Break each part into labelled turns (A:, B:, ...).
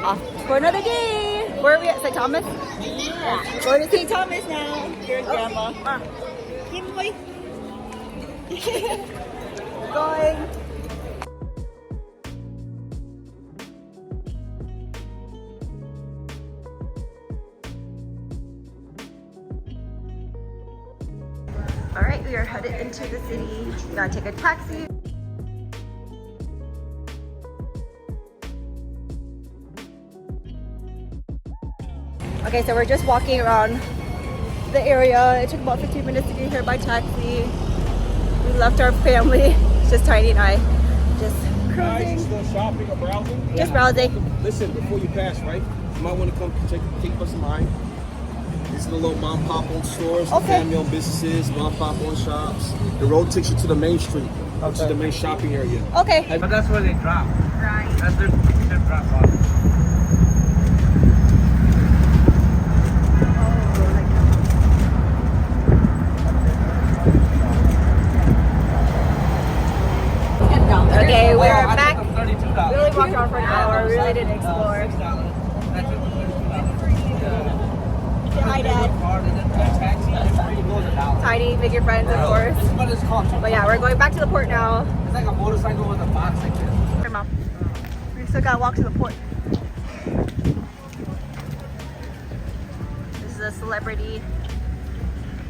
A: off for another day. Where are we at? St. Thomas? Yeah. Going to St. Thomas now. Here with Grandma. Give boy. Going. All right, we are headed into the city. We gotta take a taxi. Okay, so we're just walking around the area. It took about 15 minutes to get here by taxi. We left our family, it's just Tiny and I, just cruising.
B: Still shopping or browsing?
A: Just browsing.
B: Listen, before you pass, right? You might want to come keep us in mind. These are the little mom pop on stores, the family-owned businesses, mom pop on shops. The road takes you to the main street, which is the main shopping area.
A: Okay.
C: But that's where they drop.
A: Right.
C: That's their drop off.
A: Okay, we're back. We really walked around for an hour. We really didn't explore. Hi, Dad. Tiny, make your friends, of course. But yeah, we're going back to the port now.
C: It's like a motorcycle with a box like this.
A: Hey, Mom. We still gotta walk to the port. This is a Celebrity,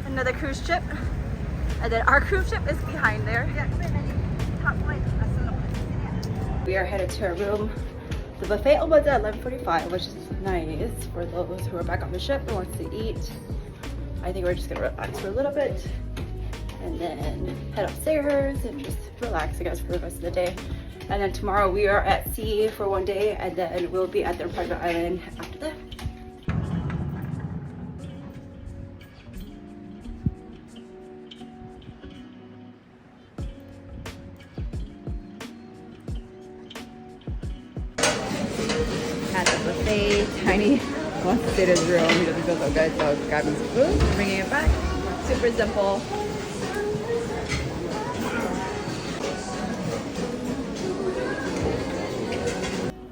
A: another cruise ship. And then our cruise ship is behind there. We are headed to our room. The buffet opens at 11:45, which is nice for those who are back on the ship and wants to eat. I think we're just gonna relax for a little bit and then head upstairs and just relax, I guess, for the rest of the day. And then tomorrow we are at sea for one day, and then we'll be at their private island after that. At the buffet, Tiny wants to stay in his room. He doesn't feel so good, so grabbing some food, bringing it back. Super simple.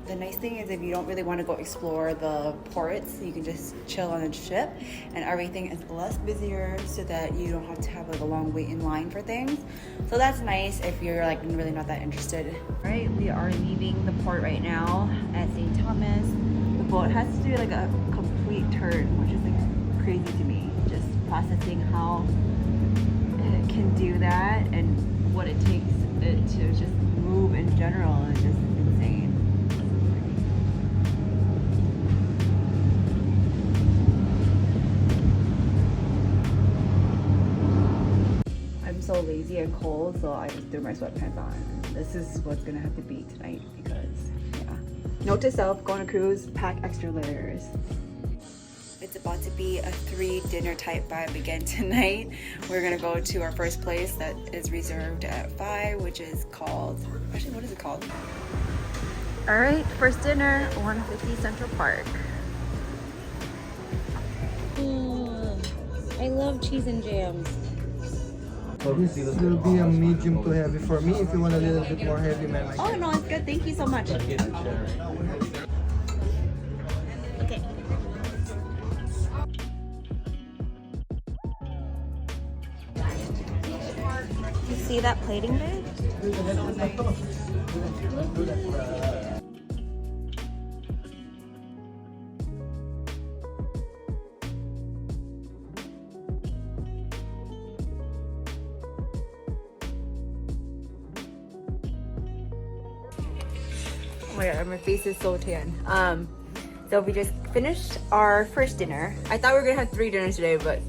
A: The nice thing is if you don't really want to go explore the ports, you can just chill on the ship and everything is less busier so that you don't have to have like a long wait in line for things. So that's nice if you're like really not that interested. All right, we are leaving the port right now at St. Thomas. The boat has to do like a complete turn, which is like crazy to me. Just processing how it can do that and what it takes it to just move in general is just insane. I'm so lazy and cold, so I just threw my sweatpants on. This is what's gonna have to be tonight because, yeah. Note to self, go on a cruise, pack extra layers. It's about to be a 3 dinner type vibe again tonight. We're gonna go to our first place that is reserved at 5, which is called, actually what is it called? All right, first dinner, 150 Central Park.
D: I love cheese and jams.
E: This will be a medium to heavy for me. If you want a little bit more heavy, man.
A: Oh no, it's good. Thank you so much. Okay. You see that plating, babe? Oh my god, my face is so tan. So we just finished our first dinner. I thought we were gonna have 3 dinners today, but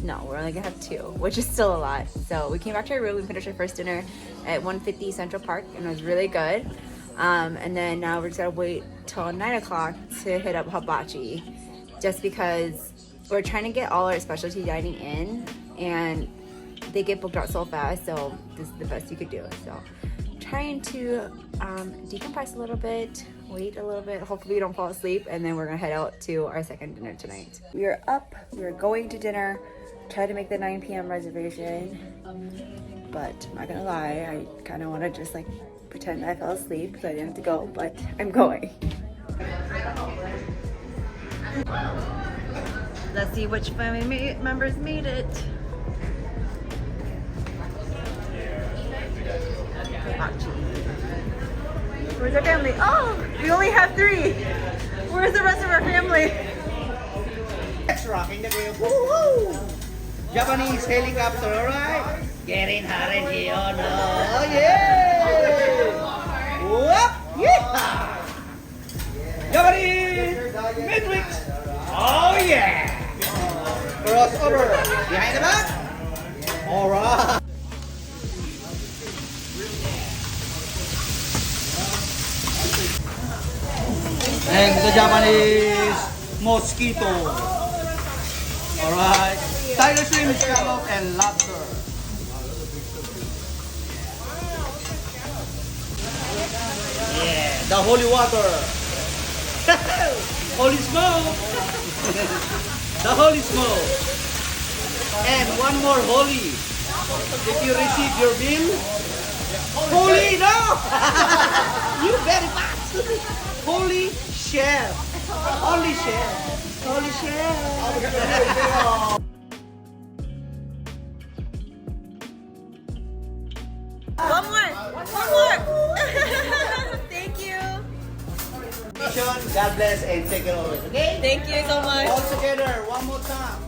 A: no, we're only gonna have 2, which is still a lot. So we came back to our room, we finished our first dinner at 150 Central Park, and it was really good. And then now we're just gonna wait till 9 o'clock to hit up Hibachi, just because we're trying to get all our specialty dining in, and they get booked out so fast, so this is the best you could do. So trying to decompress a little bit, wait a little bit, hopefully we don't fall asleep, and then we're gonna head out to our second dinner tonight. We are up, we're going to dinner, try to make the 9 p.m. reservation, but I'm not gonna lie, I kind of want to just like pretend I fell asleep because I didn't have to go, but I'm going. Let's see which family members made it. Hibachi. Where's our family? Oh, we only have 3. Where's the rest of our family?
D: Let's rock in the game. Woo-hoo! Japanese helicopter, alright? Getting hot in here, no? Yeah! Whoop! Yeah! Japanese Matrix! Oh yeah! Crossover! Behind the back? Alright! And the Japanese mosquito. Alright. Tiger shrimp, scallop, and lobster. Yeah, the holy water. Holy smoke. The holy smoke. And one more holy. If you receive your bill, holy no! You very fast. Holy chef. Holy chef. Holy chef.
A: One more. One more. Thank you.
D: God bless and take it over. Okay?
A: Thank you so much.
D: All together, one more time.